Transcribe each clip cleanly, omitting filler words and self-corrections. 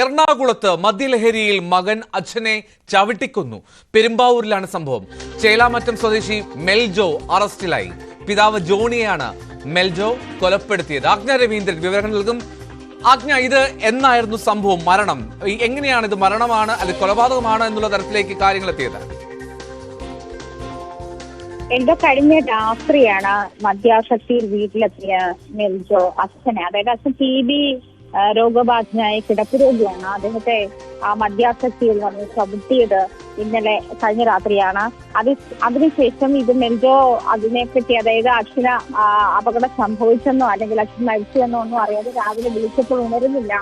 എറണാകുളത്ത് മദ്യലഹരിയിൽ മകൻ അച്ഛനെ ചവിട്ടിക്കൊന്നു. പെരുമ്പാവൂരിലാണ് സംഭവം. ചേലാമറ്റം സ്വദേശി മെൽജോ അറസ്റ്റിലായി. പിതാവ് ജോണിയെയാണ് മെൽജോ കൊലപ്പെടുത്തിയത്. ആജ്ഞ രവീന്ദ്രൻ വിവരങ്ങൾ നൽകും. ആജ്ഞ, ഇത് എന്നായിരുന്നു സംഭവം? മരണം എങ്ങനെയാണ്? ഇത് മരണമാണ് അല്ലെങ്കിൽ കൊലപാതകമാണ് എന്നുള്ള തരത്തിലേക്ക് കാര്യങ്ങൾ എത്തിയത്? എന്തോ കഴിഞ്ഞ രാത്രിയാണ് മദ്യാസക്തിയിൽ വീട്ടിലെത്തിയ മെൽജോ അച്ഛനെ, അതായത് അച്ഛൻ TB രോഗബാധിതനായ കിടപ്പ് രോഗിയാണ്. അദ്ദേഹത്തെ ആ മദ്യാസക്തിയിൽ വന്ന് ചവിട്ടിയത് ഇന്നലെ കഴിഞ്ഞ രാത്രിയാണ്. അതിനുശേഷം ഇത് മെൽജോ അതിനെപ്പറ്റി, അതായത് അച്ഛന് അപകടം സംഭവിച്ചെന്നോ അല്ലെങ്കിൽ അച്ഛൻ മരിച്ചുവെന്നോ ഒന്നും അറിയാതെ രാവിലെ വിളിച്ചപ്പോൾ ഉണരുന്നില്ല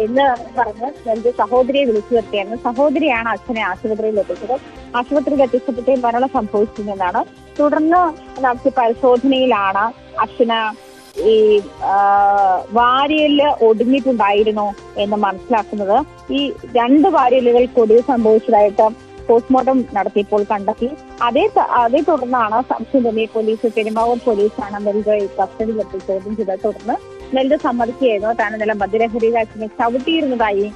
എന്ന് പറഞ്ഞ് മെൽജോ സഹോദരിയെ വിളിച്ചു വരുത്തിയായിരുന്നു. സഹോദരിയാണ് അച്ഛനെ ആശുപത്രിയിൽ എത്തിച്ചത്. ആശുപത്രിയിൽ എത്തിച്ചപ്പോഴത്തേ മരണം സംഭവിച്ചിരുന്നതാണ്. തുടർന്ന് നടത്തിയ പരിശോധനയിലാണ് അച്ഛന് ഈ വാരിയല് ഒടിഞ്ഞിട്ടുണ്ടായിരുന്നു എന്ന് മനസ്സിലാക്കുന്നത്. ഈ 2 വാരിയലുകൾ ഒടിവ് സംഭവിച്ചതായിട്ട് പോസ്റ്റ്മോർട്ടം നടത്തിയപ്പോൾ കണ്ടെത്തി. അതേ തുടർന്നാണ് സംശയം തോന്നിയ പോലീസ്, പെരുമ്പാവൂർ പോലീസാണ് മെൽജോയെ കസ്റ്റഡിയിലെത്തി ചോദ്യം ചെയ്തത്. തുടർന്ന് മെൽജോ സമ്മതിക്കുകയായിരുന്നു. താൻ ഇന്നലെ മദ്യലഹരിയിൽ അച്ഛനെ ചവിട്ടിയിരുന്നതായി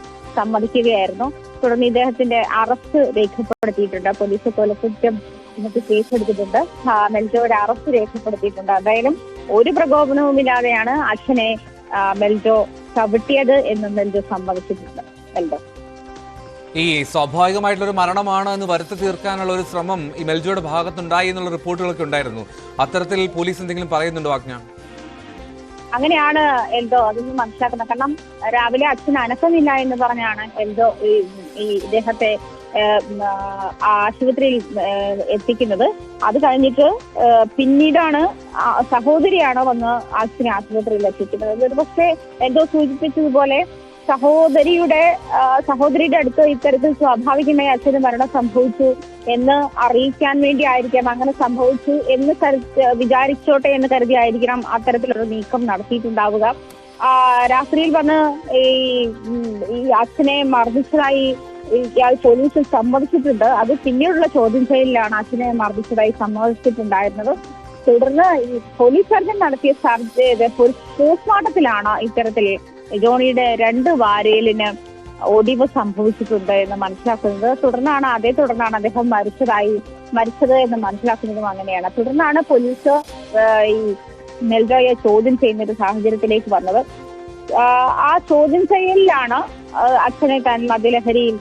സമ്മതിക്കുകയായിരുന്നു. തുടർന്ന് ഇദ്ദേഹത്തിന്റെ അറസ്റ്റ് രേഖപ്പെടുത്തിയിട്ടുണ്ട്. പോലീസ് കൊലക്കുറ്റം കേസെടുത്തിട്ടുണ്ട്. മെൽജോയുടെ അറസ്റ്റ് രേഖപ്പെടുത്തിയിട്ടുണ്ട്. എന്തായാലും ഒരു പ്രകോപനവുമില്ലാതെയാണ് അച്ഛനെ മെൽജോ ചവിട്ടിയത് എന്ന് മെൽജോ സമ്മതിച്ചിട്ടുണ്ട്. മെൽജോ ഈ സ്വാഭാവികമായിട്ടുള്ള ഒരു മരണമാണ് എന്ന് വരുത്തി തീർക്കാനുള്ള ഒരു ശ്രമം ഈ മെൽജോയുടെ ഭാഗത്തുണ്ടായി എന്നുള്ള റിപ്പോർട്ടുകളൊക്കെ ഉണ്ടായിരുന്നു. അത്തരത്തിൽ പോലീസ് എന്തെങ്കിലും പറയുന്നുണ്ടോ ആജ്ഞ? അങ്ങനെയാണ് എൽദോ അതൊന്നും മനസ്സിലാക്കുന്നത്. കാരണം രാവിലെ അച്ഛൻ അനക്കമില്ല എന്ന് പറഞ്ഞാണ് എൽദോ ഈ ഇദ്ദേഹത്തെ ആശുപത്രിയിൽ എത്തിക്കുന്നത്. അത് കഴിഞ്ഞിട്ട് പിന്നീടാണ് സഹോദരിയാണ് വന്ന് അച്ഛനെ ആശുപത്രിയിൽ എത്തിക്കുന്നത്. ഒരു പക്ഷേ എൽദോ സൂചിപ്പിച്ചതുപോലെ സഹോദരിയുടെ അടുത്ത് ഇത്തരത്തിൽ സ്വാഭാവികമായി അച്ഛന് മരണം സംഭവിച്ചു എന്ന് അറിയിക്കാൻ വേണ്ടി ആയിരിക്കാം, അങ്ങനെ സംഭവിച്ചു എന്ന് വിചാരിച്ചോട്ടെ എന്ന് കരുതിയായിരിക്കണം അത്തരത്തിലൊരു നീക്കം നടത്തിയിട്ടുണ്ടാവുക. രാത്രിയിൽ വന്ന് ഈ അച്ഛനെ മർദ്ദിച്ചതായി ഇയാൾ പോലീസിൽ സമ്മതിച്ചിട്ടുണ്ട്. അത് പിന്നീടുള്ള ചോദ്യം ചെയ്യലിലാണ് അച്ഛനെ മർദ്ദിച്ചതായി സമ്മതിച്ചിട്ടുണ്ടായിരുന്നത്. തുടർന്ന് ഈ പോലീസ് സർജൻ നടത്തിയ പോസ്റ്റ്മോർട്ടത്തിലാണ് ഇത്തരത്തിൽ ജോണിയുടെ 2 വാരിയലിന് ഒടിവ് സംഭവിച്ചിട്ടുണ്ട് എന്ന് മനസ്സിലാക്കുന്നത്. തുടർന്നാണ് അദ്ദേഹം മരിച്ചത് എന്ന് മനസ്സിലാക്കുന്നതും അങ്ങനെയാണ്. തുടർന്നാണ് പോലീസ് ഈ മെൽജോയെ ചോദ്യം ചെയ്യുന്ന ഒരു സാഹചര്യത്തിലേക്ക് വന്നത്. ആ ചോദ്യം ചെയ്യലിലാണ് അച്ഛനെ താൻ മദ്യലഹരിയിൽ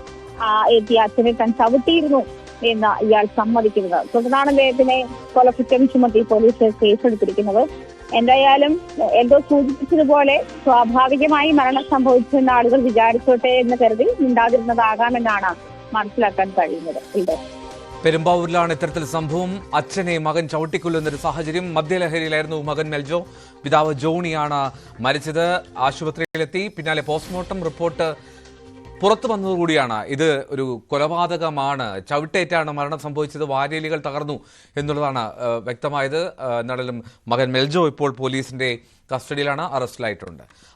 എത്തിയ അച്ഛനെ താൻ ചവിട്ടിയിരുന്നു എന്ന് ഇയാൾ സമ്മതിക്കുന്നത്. തുടർന്നാണ് അദ്ദേഹത്തിനെ കൊലക്കുറ്റം ചുമത്തി പോലീസ് കേസെടുത്തിരിക്കുന്നത്. എന്തായാലും എന്തോ സൂചിപ്പിച്ചതുപോലെ സ്വാഭാവികമായി മരണം സംഭവിച്ചെന്ന് ആളുകൾ വിചാരിച്ചോട്ടെ എന്ന് കരുതി മിണ്ടാതിരുന്നതാകാമെന്നാണ് മനസ്സിലാക്കാൻ കഴിയുന്നത്. പെരുമ്പാവൂരിലാണ് ഇത്തരത്തിൽ സംഭവം. അച്ഛനെ മകൻ ചവിട്ടിക്കൊല്ലുന്നൊരു സാഹചര്യം. മദ്യലഹരിയിലായിരുന്നു മകൻ മെൽജോ. പിതാവ് ജോണിയാണ് മരിച്ചത്. ആശുപത്രിയിലെത്തി. പിന്നാലെ പോസ്റ്റ്മോർട്ടം റിപ്പോർട്ട് പുറത്തു വന്നതുകൂടിയാണ് ഇത് ഒരു കൊലപാതകമാണ്, ചവിട്ടേറ്റാണ് മരണം സംഭവിച്ചത്, വാരിയലുകൾ തകർന്നു എന്നുള്ളതാണ് വ്യക്തമായത്. എന്നാലും മകൻ മെൽജോ ഇപ്പോൾ പോലീസിന്റെ കസ്റ്റഡിയിലാണ്, അറസ്റ്റിലായിട്ടുണ്ട്.